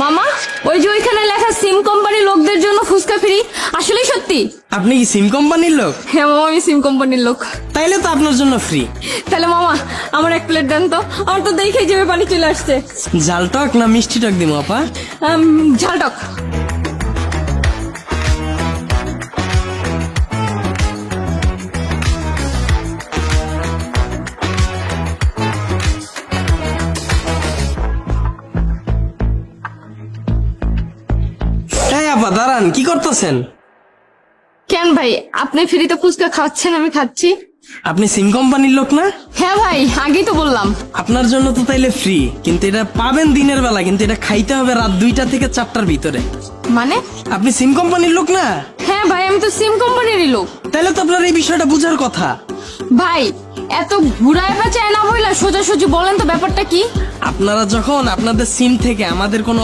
মামা, ওই যে ওইখানে লেখা সিম কোম্পানির লোকদের জন্য ফুচকা ফ্রি, আসলেই সত্যি? আপনি কি সিম কোম্পানির লোক? হ্যাঁ মামা, আমি সিম কোম্পানির লোক। তাইলে তো আপনার জন্য ফ্রি। তাহলে মামা আমার 1 প্লেট দেন তো, আমার তো দেখেই যাবে পানি চলে আসছে। ঝাল টক না মিষ্টি টক দিমু আপা? ঝাল টক। এই আপা দাঁড়ান, কি করতেছেন? কেন ভাই, আপনি ফ্রিতে ফুচকা খাওয়াচ্ছেন, আমি খাচ্ছি। আপনি সিম কোম্পানির লোক না? হ্যাঁ ভাই, আগেই তো বললাম। আপনার জন্য তো তাইলে ফ্রি, কিন্তু এটা পাবেন দিনের বেলা, কিন্তু এটা খাইতে হবে রাত 2টা থেকে 4টার ভিতরে। মানে? আপনি সিম কোম্পানির লোক না? হ্যাঁ ভাই, আমি তো সিম কোম্পানিরই লোক। তাইলে তো আপনার এই বিষয়টা বুঝার কথা। ভাই, এত ঘুরায় পেঁচায় না বইলা সোজাসুজি বলেন তো ব্যাপারটা কি? আপনারা যখন আপনাদের সিম থেকে আমাদের কোনো